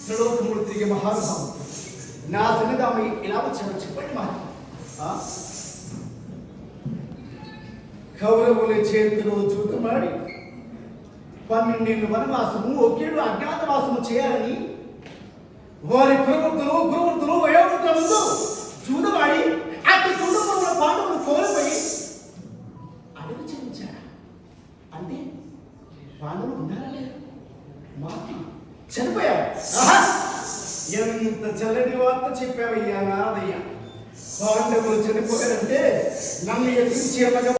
త్రిలోకములు తిరిగే మహానుభావుడు నా సన్నిధానం ఇలా వచ్చాడు చెప్పండి మాట. కౌరవుల చేతిలో జూదమాడి 12 ఏళ్ళు వనవాసము 1 ఏడు అజ్ఞాతవాసము చేయాలని వారి గురువృత్తులు వయోవృత్తుల ముందు జూదమాడి అట్టి జూదముల పాండవులు కోల్పోయి అడవి చెందించారా అంటే పాండవులు ఉన్నారా లేదా మాట చనిపోయారు. ఎంత చల్లని వార్త చెప్పావయ్యా నారదయ్య. పాండవులు చనిపోయారంటే నన్ను ఎదిరించే